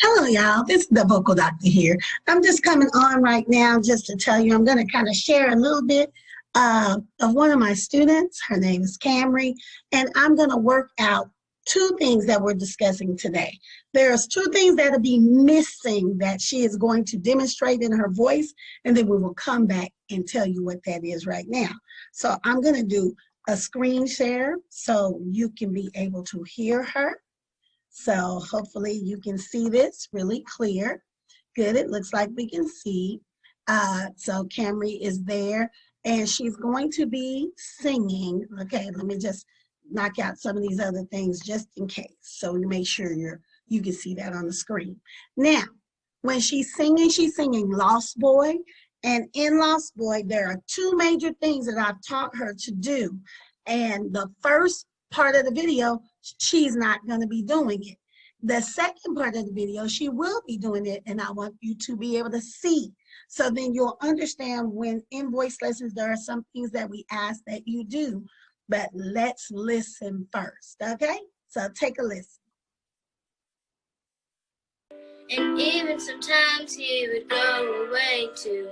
Hello, y'all. This is the vocal doctor here. I'm just coming on right now just to tell you I'm going to kind of share a little bit of one of my students. Her name is Camry, and I'm going to work out two things that we're discussing today. There's two things that'll be missing that she is going to demonstrate in her voice, and then we will come back and tell you what that is right now. So I'm going to do a screen share so you can be able to hear her. So hopefully you can see this really clear. Good, it looks like we can see. So Camry is there and she's going to be singing. Okay, let me just knock out some of these other things just in case. So to make sure you can see that on the screen. Now, when she's singing Lost Boy. And in Lost Boy, there are two major things that I've taught her to do. And the first part of the video, she's not going to be doing it. The second part of the video, she will be doing it, and I want you to be able to see. So then you'll understand when in voice lessons, there are some things that we ask that you do, but let's listen first, okay? So take a listen. And even sometimes he would go away too.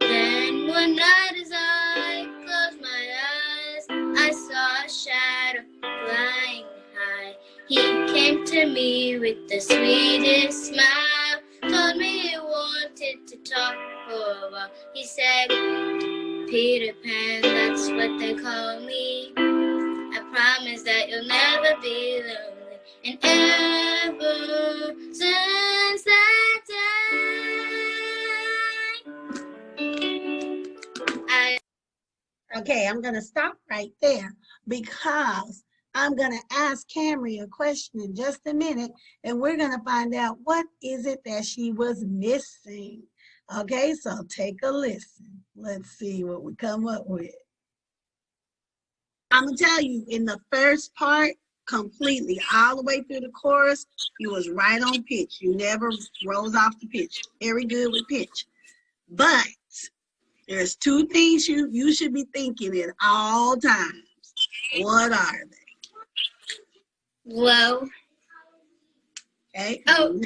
Then one night as I closed my eyes, I saw a shadow flying high. He came to me with the sweetest smile, told me he wanted to talk for a while. He said, Peter Pan, that's what they call me. I promise that you'll never be lonely. And ever since that day, Okay, I'm going to stop right there because I'm going to ask Camry a question in just a minute, and we're going to find out what is it that she was missing. Okay, so take a listen. Let's see what we come up with. I'm going to tell you, in the first part, completely, all the way through the chorus, you was right on pitch. You never rose off the pitch. Very good with pitch. But there's two things you should be thinking at all times. What are they? Whoa. Okay. Oh,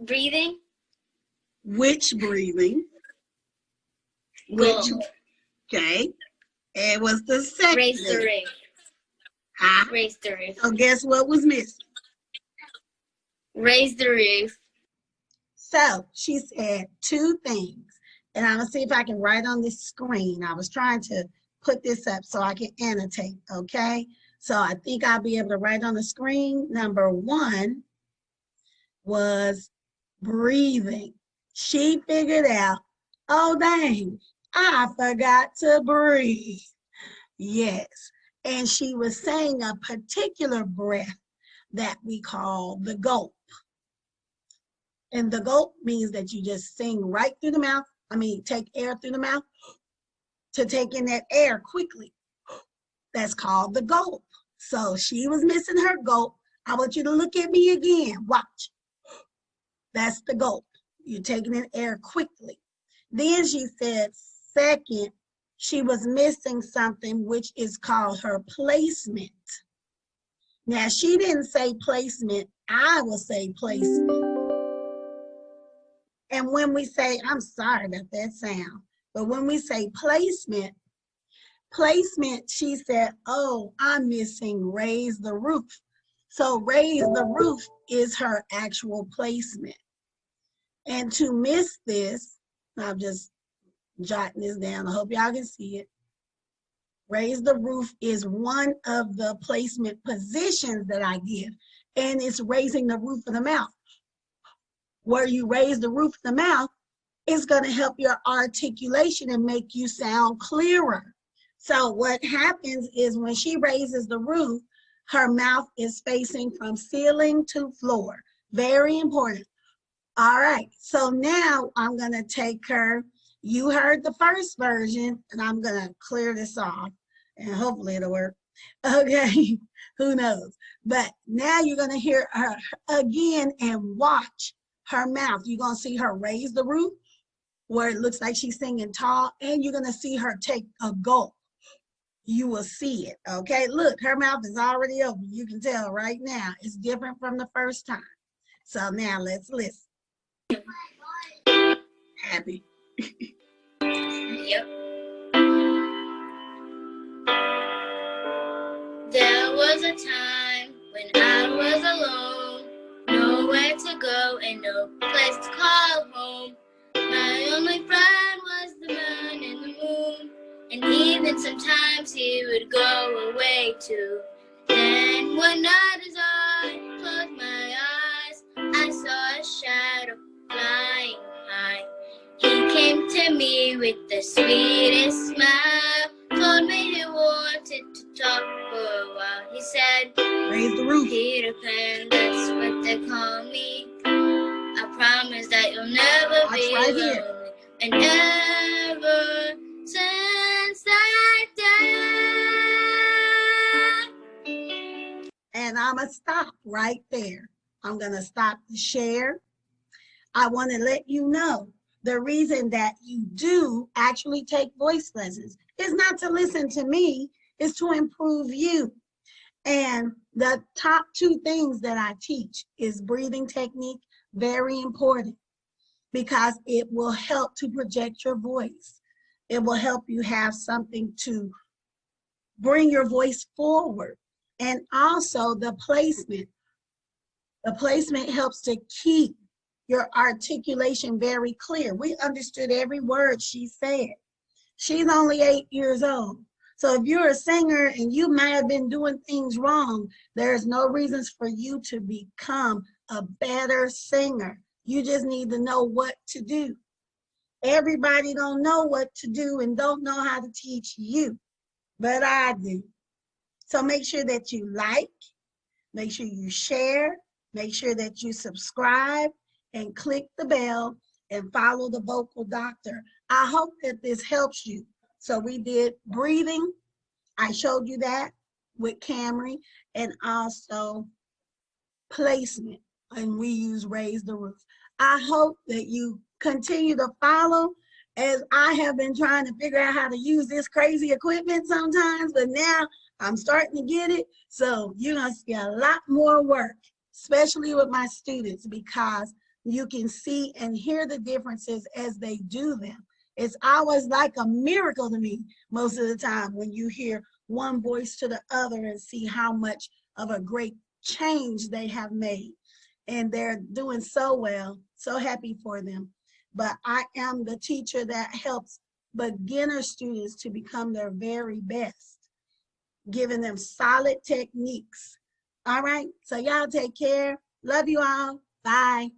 breathing. Which breathing? Gulp. Which? Okay. And what's the second? Raise the roof. Huh? Raise the roof. So guess what was missing? Raise the roof. So she said two things. And I'm going to see if I can write on this screen. I was trying to put this up so I can annotate, okay? So I think I'll be able to write on the screen. Number one was breathing. She figured out, oh dang, I forgot to breathe. Yes. And she was saying a particular breath that we call the gulp. And the gulp means that you just sing right through the mouth. Take air through the mouth to take in that air quickly. That's called the gulp. So she was missing her gulp. I want you to look at me again. Watch. That's the gulp. You're taking in air quickly. Then she said, second, she was missing something which is called her placement. Now, she didn't say placement. I will say placement. And when we say, I'm sorry about that sound, but when we say placement, she said, oh, I'm missing raise the roof. So raise the roof is her actual placement. And to miss this, I'm just jotting this down. I hope y'all can see it. Raise the roof is one of the placement positions that I give, and it's raising the roof of the mouth. Where you raise the roof of the mouth is going to help your articulation and make you sound clearer. So what happens is when she raises the roof, her mouth is facing from ceiling to floor. Very important. All right, so now I'm going to take her. You heard the first version, and I'm going to clear this off, and hopefully it'll work. Okay, who knows? But now you're going to hear her again and watch her mouth. You're going to see her raise the roof where it looks like she's singing tall, and you're going to see her take a gulp. You will see it, okay? Look, her mouth is already open. You can tell right now. It's different from the first time. So now let's listen. Happy. Yep. There was a time when I was alone, nowhere to go and no place to call home. My only friend was the moon and the moon, and even sometimes he would go away too. Then one night as I closed my eyes, I saw a shadow flying high. He came to me with the sweetest smile, told me he wanted to talk for a while. He said, Raise the roof. Peter Pan, that's what they call me. I promise that you'll never be right lonely. here. And ever since that day. And I'm going to stop right there. I'm going to stop the share. I want to let you know the reason that you do actually take voice lessons is not to listen to me, it's to improve you. And the top two things that I teach is breathing technique, very important, because it will help to project your voice. It will help you have something to bring your voice forward. And also the placement. The placement helps to keep your articulation very clear. We understood every word she said. She's only 8 years old. So if you're a singer and you might have been doing things wrong, there's no reasons for you to become a better singer. You just need to know what to do. Everybody don't know what to do and don't know how to teach you, but I do. So make sure that you like, make sure you share, make sure that you subscribe and click the bell and follow the vocal doctor. I hope that this helps you. So we did breathing. I showed you that with Camry, and also placement, and we use raise the roof. I hope that you continue to follow, as I have been trying to figure out how to use this crazy equipment sometimes, but now I'm starting to get it. So you're gonna see a lot more work, especially with my students, because you can see and hear the differences as they do them. It's always like a miracle to me most of the time when you hear one voice to the other and see how much of a great change they have made. And they're doing so well, so happy for them. But I am the teacher that helps beginner students to become their very best, giving them solid techniques. All right, so y'all take care. Love you all. Bye.